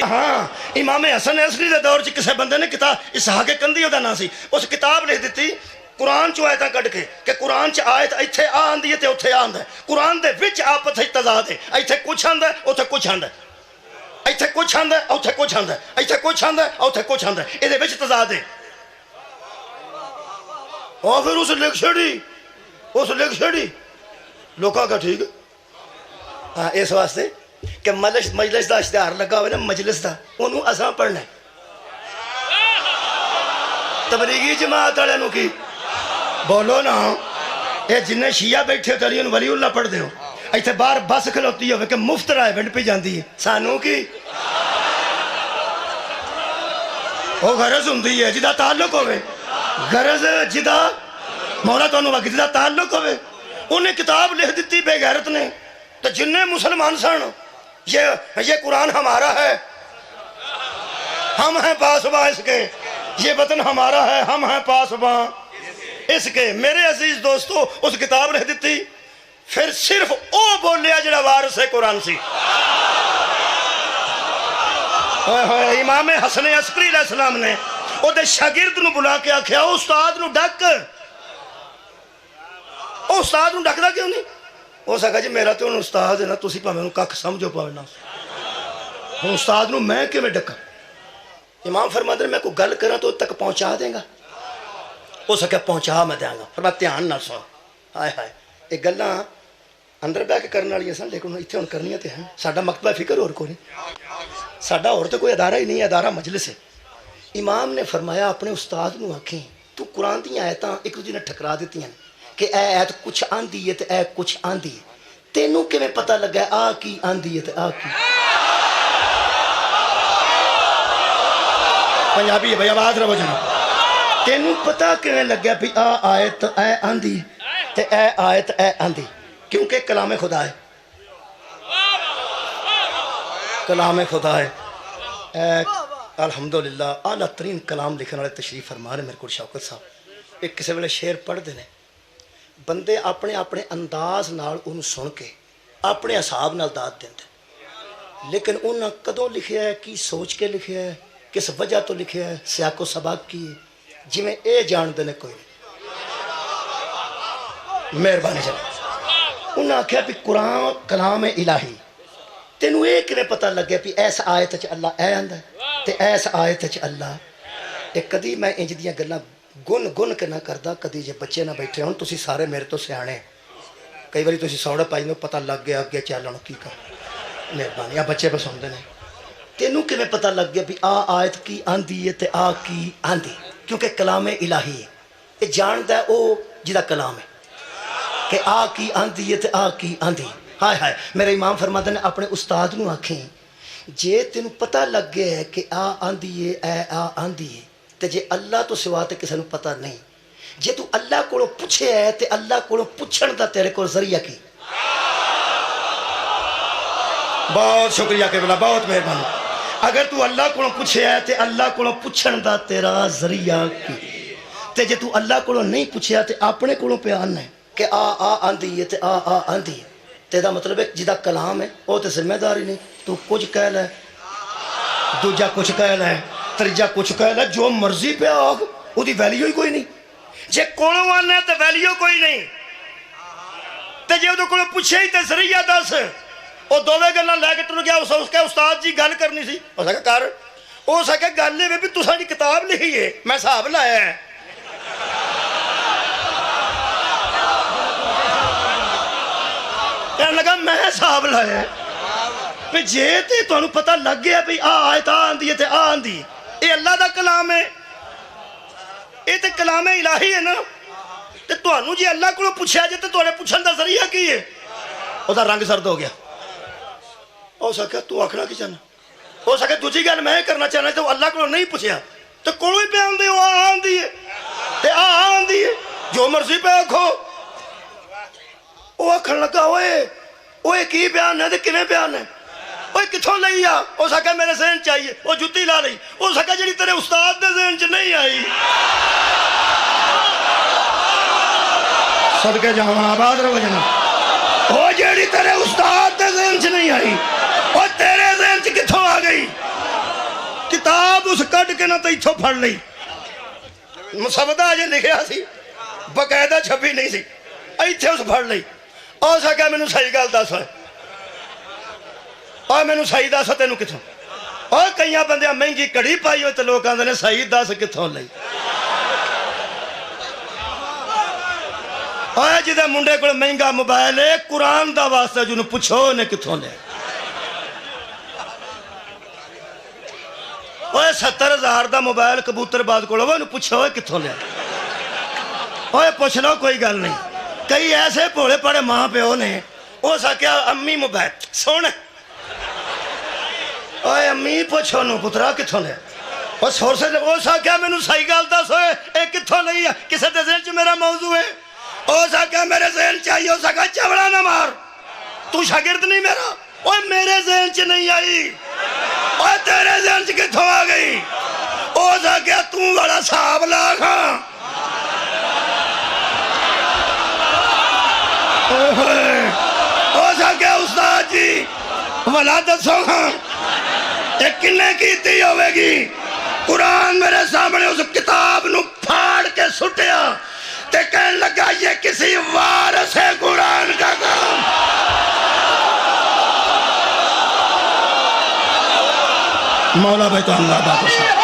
ہاں امام حسن عسکری دے دور چ کسے بندے نے کتاب اسحاق کندی دا نام سی اس کتاب لکھ دیتی قرآن چ آیتاں کڈ کے کہ قرآن چ آیت ایتھے آ آندی ہے تے اوتھے آ آندا ہے قرآن دے وچ آپس وچ تضاد ہے ایتھے کچھ آندا ہے اوتھے کچھ آندا ہے ایتھے کچھ آندا ہے اوتھے کچھ آندا ہے ایتھے کچھ آندا ہے اوتھے کچھ آندا ہے اے دے وچ تضاد ہے اور پھر اس لکھ چھڑی لوکاں کا ٹھیک ہاں اس واسطے کہ مجلس دا اشتہار لگا ہوئے نا مجلس دا انہوں اساں پڑھنا ہے تبلیغی جماعت والے نو کی بولو نا یہ جن شیعہ بیٹھے تری ان ولی اللہ پڑھ دے ہو ایتھے باہر بس کھلوتی ہوئے کہ مفت رائے بنڈ پہ جاندی ہے سانوں کی وہ غرض ہوندی ہے جدا تعلق ہوئے غرض جدا مولا تو انہوں وقت جدا تعلق ہوئے انہیں کتاب لکھ دیتی بے غیرت نے تو جنہیں مسلمان سن یہ قرآن ہمارا ہے ہم ہیں پاسباں اس کے یہ وطن ہمارا ہے ہم ہیں پاسباں اس کے میرے عزیز دوستو اس کتاب لکھ دیتی پھر صرف او بولیا جڑا وارث ہے قرآن سی امام حسن عسکری علیہ السلام نے او دے شاگرد نو بلا کے آکھیا او استاد نو ڈک او استاد نو ڈکدا کیوں نہیں ہو سکا جی میرا تو استاد ہے نا تسی پاویں انہوں کک سمجھو پاویں نا ہوں استاد نو میں کہ میں ڈکا امام فرماندے میں کوئی گل کراں تو تک پہنچا دیں گا ہو سکے پہنچا میں دیں گا فرما دھیان نہ سن ہائے ہائے یہ گلاں اندر بہ کے کرنے والی سن لیکن اتنے ہوں کرنی تے ہیں ساڈا مکتبہ فکر اور کوئی نہیں ساڈا اور تو کوئی ادارہ ہی نہیں ہے ادارہ مجلس ہے امام نے فرمایا اپنے استاد نو آکھیں تو قرآن دی آیتاں ایک دوسرے نے ٹھکرا دیتی ہیں کہ اے ایت کچھ آندی ہے تے اے کچھ آندی ہے تینوں کیویں پتہ لگا ہے آ کی آندی ہے تے آ کی پنجابی ہے بھائی آواز رہو جناب تینوں پتہ کیویں لگا بھی آ آیت اے آندی تے اے آیت اے آندی کیونکہ کلام خدا ہے کلام خدا ہے الحمدللہ اعلیٰ ترین کلام لکھنے والے تشریف فرما رہے میرے کو شوکت صاحب ایک کسی ویلے شعر پڑھ دینے بندے اپنے اپنے انداز نال انہوں سن کے اپنے حساب نال داد دیندے لیکن انہوں کدوں لکھیا ہے کی سوچ کے لکھیا ہے کس وجہ تو لکھیا ہے سیاق و سباق کی ہے جی میں اے جان دینے کوئی مہربانی چلے انہوں آکھیا بھی قرآن کلام الہی تینوں ایک نے پتہ لگے بھی ایس آیت چ اللہ اے آندا ہے تے ایس آیت چ اللہ ایک کدی میں انج دیاں گلاں گن کے نہ کردا کدی جے بچے نہ بیٹھے ہون تسی سارے میرے تو سیانے کئی باری تسی سوڑے پائی نو پتہ لگ گیا اگے چلن کی کر مہربانی بچے پہ سن دے نے تینوں کیویں پتہ لگ گیا بھی آ آیت کی آندی ہے تے آ کی آندی کیونکہ کلام الہی ہے یہ جاندا ہے او جدا کلام ہے کہ آ کی آندی ہے تے آ کی آندی ہائے ہائے میرے امام فرماتے ہیں اپنے استاد نو آکھیں جے تینوں پتہ لگ گیا ہے کہ آ آندی ہے اے آ آندی ہے تے جے اللہ تو سوا تے کسے نو پتہ نہیں جے تو اللہ کو پوچھے ہے تے اللہ کو پوچھن دا تیرے کو ذریعہ کی بہت شکریہ قبلہ بہت مہربانی اگر تو اللہ کو پوچھے ہے تے اللہ کو پوچھن دا تیرا ذریعہ کی تے جے تو اللہ کو نہیں پوچھے تے اپنے کو پیان ہے کہ آ آندی ہے تے آ آندی ہے تے دا مطلب ہے جدا کلام ہے وہ تے ذمہ داری نہیں تو کچھ کہہ لے دوجا کچھ کہہ لے تریجا کچھ کہہ لے جو مرضی پہ آگ وہ دی ویلیو ہی کوئی نہیں جے کولوں آنا ہے تے ویلیو کوئی نہیں تے جے وہ کولوں پوچھے ہی تے ذریعہ دس وہ دوویں گلاں لے کے تر گیا اس کے استاد جی گل کرنی سی ہو سکے کر ہو سکے گل یہ بھی تساں دی کتاب لکھی ہے میں حساب لایا ہے کہنے لگا میں حساب لایا ہے پہ جے تے تو انہوں پتہ لگ گیا بھی آیت آندی ہے تے آندی اے اللہ دا کلام ہے اے تے کلام الہی ہے نا تے تو انہوں جی اللہ کو پوچھا جے تے تو انہیں پوچھن دا ذریعہ کی ہے وہ دا رنگ سرد ہو گیا ہو سکے تو آکھنا کی چاہنا ہو سکے دوجی گل میں کرنا چاہنا تو اللہ کو نہیں پوچھا تو کوڑو ہی پہ آندی وہ آندی ہے تے آندی ہے جو مرضی پہ آکھو وہ آکھن لگا اوے کی بیان ہے تے کنے بیان ہے اوے کتھوں لئی آ ہو سکے میرے ذہن چاہیے وہ جُتی لا رہی ہو سکے جڑی تیرے استاد دے ذہن چ نہیں آئی صدقے جاواں آباد رہو جناب وہ جڑی تیرے استاد دے ذہن چ نہیں آئی وہ تیرے ذہن چ کتھوں آ گئی اس کٹ کے نہ تو اتھوں پھڑ لئی مسودہ اجے لکھیا سی باقاعدہ چھپی نہیں سی ایتھے اس پھڑ لئی اور سا کہ مینوں صحیح گل دس ہوئے اور مینوں صحیح دس تینوں کتھوں اور کئی بندے مہنگی کڑی پائی ہوئے تو لوگ آندے نے صحیح دس کتھوں لئی اور جدے منڈے کو مہنگا موبائل ہے قرآن دا واسطہ جنہوں پوچھو نے کتھوں لے اوہ 70,000 دا موبائل کبوتر باز کو لو انہوں پوچھو کتھوں لے اوہ پوچھ لو کوئی گل نہیں کئی ایسے پوڑے پڑے ماں پہ ہونے او سا کیا امی موبائل سونے اوہ امی پوچھو نو پترا کتھوں لے اور سور سے او سا کیا میں نو صحیح گال دا سوئے اے کتھوں نہیں ہے کسے دے ذہن چ میرا موضوع ہے او سا کیا میرے ذہن چاہیے او سا کیا چوڑا نہ مار تو شاگرد نہیں میرا اوہ میرے ذہن چ نہیں آئی اوہ تیرے ذہن چ کتھوں آ گئی او سا کیا تو بڑا صاحب لاکھ ہاں او سا کیا استاد جی ولادت سو ہاں ایک کنے کیتی ہوئے گی قرآن میرے سامنے اس کتاب نو پھاڑ کے سٹیا تے کہنے لگا یہ کسی وارث ہے قرآن کا کام مولا بیت اللہ باپ صاحب